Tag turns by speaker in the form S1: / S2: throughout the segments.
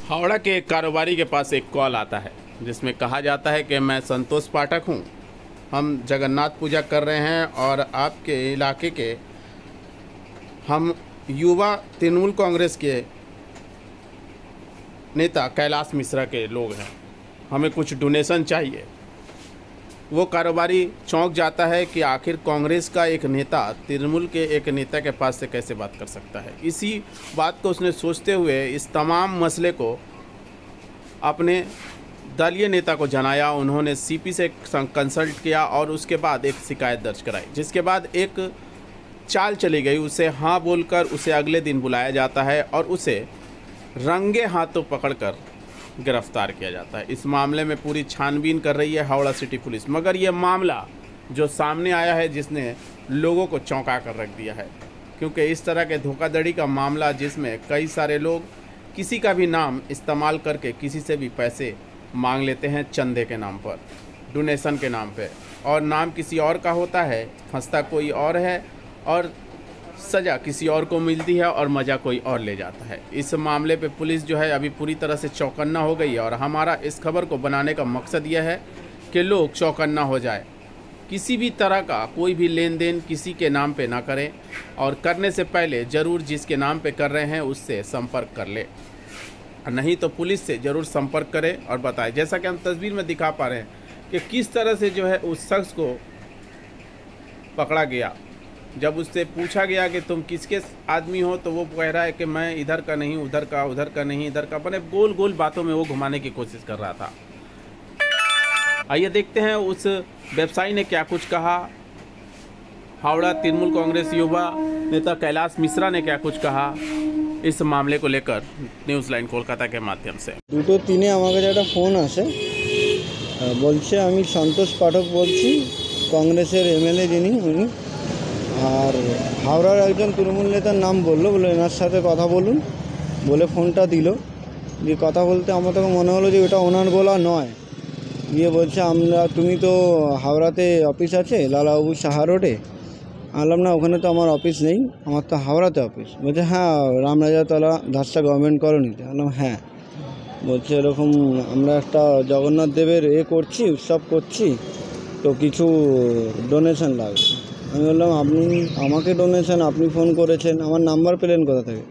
S1: हावड़ा के एक कारोबारी के पास एक कॉल आता है जिसमें कहा जाता है कि मैं संतोष पाठक हूं, हम जगन्नाथ पूजा कर रहे हैं और आपके इलाके के हम युवा तृणमूल कांग्रेस के नेता कैलाश मिश्रा के लोग हैं, हमें कुछ डोनेशन चाहिए। वो कारोबारी चौंक जाता है कि आखिर कांग्रेस का एक नेता तृणमूल के एक नेता के पास से कैसे बात कर सकता है। इसी बात को उसने सोचते हुए इस तमाम मसले को अपने दलीय नेता को जनाया। उन्होंने सीपी से कंसल्ट किया और उसके बाद एक शिकायत दर्ज कराई, जिसके बाद एक चाल चली गई। उसे हाँ बोलकर उसे अगले दिन बुलाया जाता है और उसे रंगे हाथों पकड़कर गिरफ्तार किया जाता है। इस मामले में पूरी छानबीन कर रही है हावड़ा सिटी पुलिस, मगर यह मामला जो सामने आया है जिसने लोगों को चौंका कर रख दिया है, क्योंकि इस तरह के धोखाधड़ी का मामला जिसमें कई सारे लोग किसी का भी नाम इस्तेमाल करके किसी से भी पैसे मांग लेते हैं चंदे के नाम पर, डोनेशन के नाम पे, और नाम किसी और का होता है, फंसता कोई और है और सज़ा किसी और को मिलती है और मज़ा कोई और ले जाता है। इस मामले पे पुलिस जो है अभी पूरी तरह से चौकन्ना हो गई है और हमारा इस खबर को बनाने का मकसद यह है कि लोग चौकन्ना हो जाए, किसी भी तरह का कोई भी लेन देन किसी के नाम पे ना करें और करने से पहले ज़रूर जिसके नाम पे कर रहे हैं उससे संपर्क कर ले, नहीं तो पुलिस से ज़रूर संपर्क करें और बताएं। जैसा कि हम तस्वीर में दिखा पा रहे हैं कि किस तरह से जो है उस शख्स को पकड़ा गया। जब उससे पूछा गया कि तुम किसके आदमी हो तो वो कह रहा है कि मैं इधर का नहीं, उधर का नहीं, इधर का, बने गोल गोल बातों में वो घुमाने की कोशिश कर रहा था। आइए देखते हैं उस व्यवसायी ने क्या कुछ कहा, हावड़ा तृणमूल कांग्रेस युवा नेता कैलाश मिश्रा ने क्या कुछ कहा इस मामले को लेकर न्यूज़ लाइन कोलकाता के माध्यम से।
S2: দুটো তিনে আমাকে একটা ফোন আসে, বলছে আমি সন্তোষ পাঠক বলছি, কংগ্রেসের এমএলএ যিনি উনি, আর হাওড়ার একজন তৃণমূল নেতার নাম বললো, বলে এনার সাথে কথা বলুন বলে ফোনটা দিল। দিয়ে কথা বলতে আমার তখন মনে হলো যে ওটা ওনার গলা নয়। দিয়ে বলছে তুমি তো হাওড়াতে অফিস আছে লালাবাবু সাহা রোডে। বললাম না, ওখানে তো আমার অফিস নেই, আমার তো হাওড়াতে অফিস। বলছে হ্যাঁ রামরাজাতলা ধারসা গভর্নমেন্ট কলোনিতে। বললাম হ্যাঁ। বলছে এরকম আমরা একটা জগন্নাথ দেবের করছি, উৎসব করছি, তো কিছু ডোনেশন লাগবে। আমি বললাম আপনি আমাকে ডোনেশন আপনি ফোন করেছেন, আমার নাম্বার পেলেন কোথা থেকে?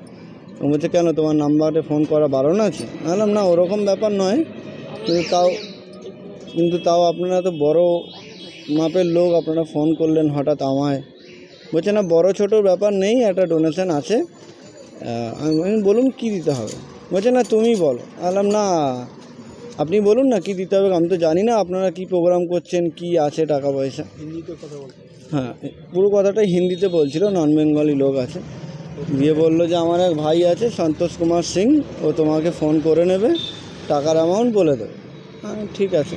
S2: ও বলছে কেন তোমার নাম্বারে ফোন করা বারণ আছে? বললাম না ওরকম ব্যাপার নয়, কিন্তু তাও আপনারা তো বড় মাপের লোক, আপনারা ফোন করলেন হঠাৎ আমায়। বলছে না বড় ছোটোর ব্যাপার নেই, একটা ডোনেশন আছে, আমি বলুন কী দিতে হবে। বলছে না তুমি বলো। বললাম না আপনি বলুন না কী দিতে হবে, আমি তো জানি না আপনারা কী প্রোগ্রাম করছেন, কি আছে টাকা পয়সা। হিন্দিতে কথা বলছে, হ্যাঁ পুরো কথাটাই হিন্দিতে বলছিল, নন বেঙ্গলি লোক আছে। দিয়ে বললো যে আমার এক ভাই আছে সন্তোষ কুমার সিং, ও তোমাকে ফোন করে নেবে, টাকার অ্যামাউন্ট বলে দেবে। হ্যাঁ ঠিক আছে।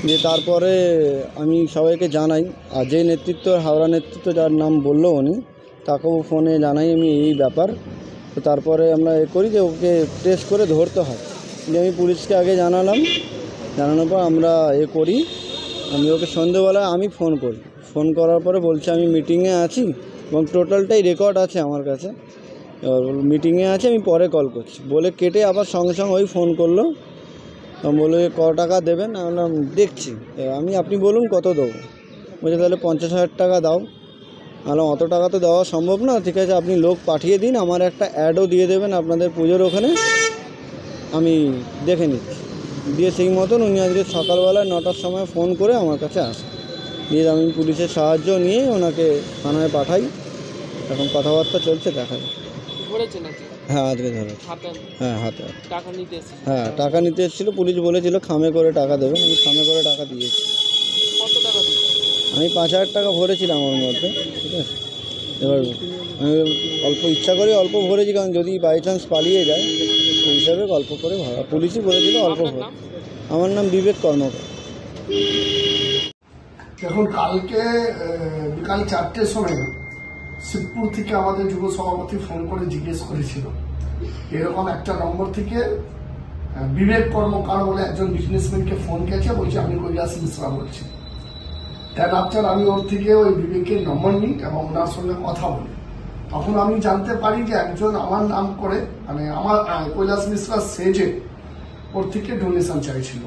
S2: দিয়ে তারপরে আমি সবাইকে জানাই, আর যে নেতৃত্ব হাওড়া নেতৃত্ব যার নাম বললো উনি, তাকেও ফোনে জানাই আমি এই ব্যাপার। তো তারপরে আমরা করি যে ওকে ট্রেস করে ধরতে হয়। যে আমি পুলিশকে আগে জানানোর পর আমরা করি। আমি ওকে সন্ধ্যেবেলায় আমি ফোন করি, ফোন করার পরে বলছে আমি মিটিংয়ে আছি, এবং টোটালটাই রেকর্ড আছে আমার কাছে, মিটিংয়ে আছে আমি পরে কল করছি বলে কেটে আবার সঙ্গে সঙ্গে ওই ফোন করলো। বলে ক টাকা দেবেন? আমরা দেখছি, আপনি বলুন কত দেবো। বলছে তাহলে 50,000 টাকা দাও। বললাম অত টাকা তো দেওয়া সম্ভব না, ঠিক আছে আপনি লোক পাঠিয়ে দিন, আমার একটা অ্যাডও দিয়ে দেবেন আপনাদের পুজোর ওখানে, আমি দেখে নিচ্ছি। দিয়ে সেই মতন উনি আজকে সকালবেলা 9টার সময় ফোন করে আমার কাছে আসে। দিয়ে আমি পুলিশের সাহায্য নিয়ে ওনাকে থানায় পাঠাই, এখন কথাবার্তা চলছে, দেখা যায়। হ্যাঁ আজকে ধরে, হ্যাঁ হাতে, হ্যাঁ টাকা নিতে এসেছিলো। পুলিশ বলেছিল খামে করে টাকা দেবেন, আমি খামে করে টাকা দিয়েছি। আমি 5,000 টাকা ভরেছিলাম ওর মধ্যে, ঠিক আছে। এবার আমি অল্প ইচ্ছা করে অল্প ভরেছি, কারণ যদি বাই চান্স পালিয়ে যায় সেই হিসাবে অল্প করে ভরা। পুলিশই বলেছিল অল্প ভরে। আমার নাম বিবেক কর্মকার।
S3: দেখুন কালকে বিকাল 4টের সময় শিবপুর থেকে আমাদের যুব সভাপতি ফোন করে জিজ্ঞেস করেছিল এরকম একটা নম্বর থেকে বিবেক কর্মকার বলে একজন বিজনেসম্যানকে ফোন গেছে, বলছে আমি কৈলাস মিশ্রা বলছি। দেন আফটার আমি ওর থেকে ওই বিবেকের নম্বর নিই এবং ওনার সঙ্গে কথা বলি। তখন আমি জানতে পারি যে একজন আমার নাম করে মানে আমার কৈলাস মিশ্রা সেজে ওর থেকে ডোনেশন চাইছিল,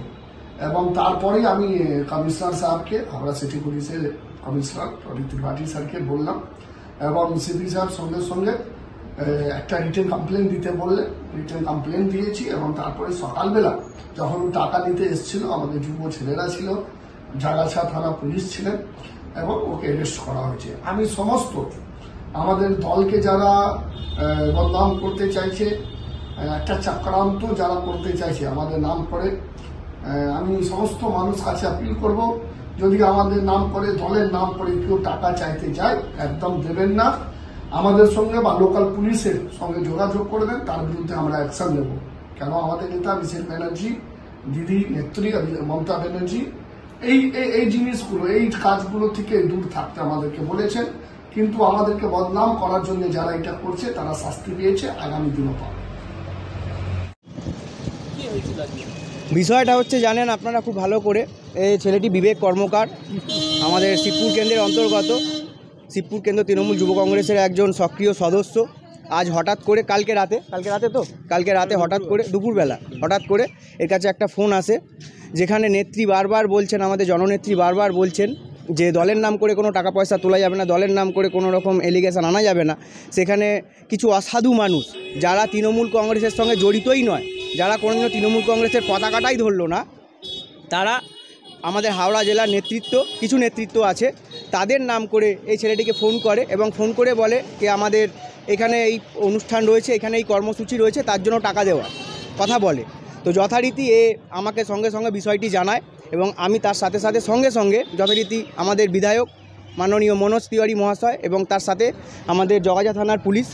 S3: এবং তারপরেই আমি কমিশনার সাহেবকে, হাওড়া সিটি পুলিশের কমিশনার প্রদীপ ত্রিপাঠী স্যারকে বললাম, এবং সিপি সাহেব সঙ্গে সঙ্গে একটা রিটেন কমপ্লেন দিতে বললেন। রিটেন কমপ্লেন দিয়েছি, এবং তারপরে সকালবেলা যখন টাকা নিতে এসেছিল আমাদের যুব ছেলেরা ছিল, জাগাছা থানা পুলিশ ছিলেন, এবং ওকে অ্যারেস্ট করা হয়েছে। আমি সমস্ত আমাদের দলকে যারা বদনাম করতে চাইছে, একটা চক্রান্ত যারা করতে চাইছে আমাদের নাম করে, আমি সমস্ত মানুষ কাছে আপিল করব, যদি আমাদের নাম করে দলের নাম করে কেউ টাকা চাইতে যায় একদম দেবেন না। আমাদের সঙ্গে বা লোকাল পুলিশের সঙ্গে যোগাযোগ করবেন, তার বিরুদ্ধে আমরা অ্যাকশন নেব। কেন আমাদের নেতা অভিষেক ব্যানার্জি, দিদি নেত্রী মমতা ব্যানার্জি এই জিনিসগুলো, এই কাজগুলো থেকে দূর থাকতে আমাদেরকে বলেছেন, কিন্তু আমাদেরকে বদনাম করার জন্য যারা এটা করছে তারা শাস্তি পেয়েছে, আগামী দিনও পাবে।
S2: বিষয়টা হচ্ছে জানেন আপনারা খুব ভালো করে, এই ছেলেটি বিবেক কর্মকার, আমাদের শিবপুর কেন্দ্রের অন্তর্গত, শিবপুর কেন্দ্র তৃণমূল যুব কংগ্রেসের একজন সক্রিয় সদস্য। আজ হঠাৎ করে কালকে রাতে হঠাৎ করে দুপুরবেলা হঠাৎ করে এর কাছে একটা ফোন আসে, যেখানে নেত্রী বারবার বলছেন, আমাদের জননেত্রী বারবার বলছেন যে দলের নাম করে কোনো টাকা পয়সা তোলা যাবে না, দলের নাম করে কোনো রকম এলিগেশন আনা যাবে না। সেখানে কিছু অসাধু মানুষ যারা তৃণমূল কংগ্রেসের সঙ্গে জড়িতই নয়, যারা কোনোদিনও তৃণমূল কংগ্রেসের পতাকাটাই ধরলো না, তারা আমাদের হাওড়া জেলার কিছু নেতৃত্ব আছে, তাদের নাম করে এই ছেলেটিকে ফোন করে, এবং ফোন করে বলে যে আমাদের এখানে এই অনুষ্ঠান রয়েছে, এখানে এই কর্মসূচি রয়েছে, তার জন্য টাকা দেওয়া কথা বলে। তো যথারীতি আমাকে সঙ্গে সঙ্গে বিষয়টি জানায়, এবং আমি তার সাথে সাথে সঙ্গে যথারীতি আমাদের বিধায়ক মাননীয় মনোজ তিওয়ারি মহাশয় এবং তার সাথে আমাদের জগাজা থানার পুলিশ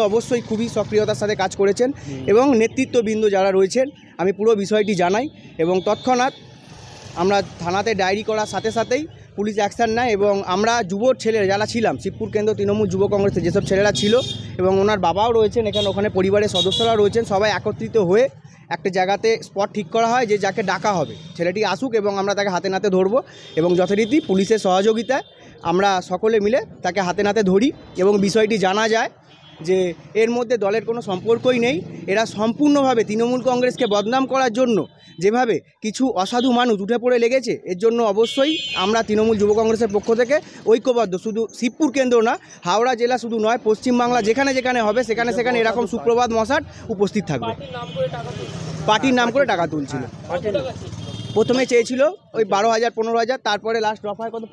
S2: অবশ্যই খুবই সক্রিয়তার সাথে কাজ করেছেন, এবং নেতৃত্ববৃন্দ যারা রয়েছেন, আমি পুরো বিষয়টি জানাই, এবং তৎক্ষণাৎ আমরা থানাতে ডায়েরি করার সাথে সাথেই পুলিশ অ্যাকশান নেয়। এবং আমরা যুব ছেলেরা যারা ছিলাম, শিবপুর কেন্দ্র তৃণমূল যুব কংগ্রেসের যেসব ছেলেরা ছিল, এবং ওনার বাবাও রয়েছেন ওখানে পরিবারের সদস্যরা রয়েছেন, সবাই একত্রিত হয়ে একটা জায়গাতে স্পট ঠিক করা হয় যে যাকে ডাকা হবে ছেলেটি আসুক, এবং আমরা তাকে হাতে নাতে ধরবো, এবং যথারীতি পুলিশের সহযোগিতায় আমরা সকলে মিলে তাকে হাতে নাতে ধরি, এবং বিষয়টি জানা যায় যে এর মধ্যে দলের কোনো সম্পর্কই নেই। এরা সম্পূর্ণভাবে তৃণমূল কংগ্রেসকে বদনাম করার জন্য যেভাবে কিছু অসাধু মানুষ উঠে পড়ে লেগেছে, এর জন্য অবশ্যই আমরা তৃণমূল যুব কংগ্রেসের পক্ষ থেকে ঐক্যবদ্ধ। শুধু শিবপুর কেন্দ্র না, হাওড়া জেলা শুধু নয়, পশ্চিমবাংলা যেখানে হবে সেখানে এরকম সুপ্রভাত মশাট উপস্থিত থাকবে। পার্টির নাম করে টাকা তুলছিল। প্রথমে চেয়েছিল ওই 12,000 15,000, তারপরে লাস্ট দফায় কত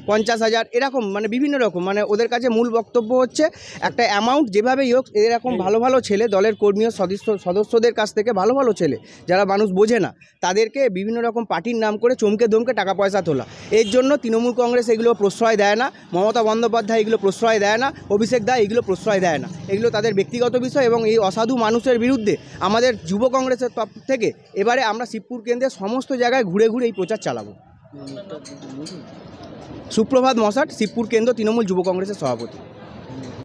S2: 50,000 এরকম, মানে বিভিন্ন রকম, মানে ওদের কাছে মূল বক্তব্য হচ্ছে একটা অ্যামাউন্ট যেভাবেই হোক, এরকম ভালো ছেলে দলের কর্মী সদস্যদের কাছ থেকে ভালো ছেলে যারা মানুষ বোঝে না, তাদেরকে বিভিন্ন রকম পার্টির নাম করে চমকে ধমকে টাকা পয়সা তোলা। এর জন্য তৃণমূল কংগ্রেস এগুলো প্রশ্রয় দেয় না, মমতা বন্দ্যোপাধ্যায় এগুলো প্রশ্রয় দেয় না, অভিষেক দা এগুলো প্রশ্রয় দেয় না। এগুলো তাদের ব্যক্তিগত বিষয়, এবং এই অসাধু মানুষের বিরুদ্ধে আমাদের যুব কংগ্রেসের তরফ থেকে এবারে আমরা শিবপুর কেন্দ্রের সমস্ত জায়গায় ঘুরে এই প্রচার চালাবো। সুপ্রভাত মশাট, শিবপুর কেন্দ্র তৃণমূল যুব কংগ্রেসের সভাপতি।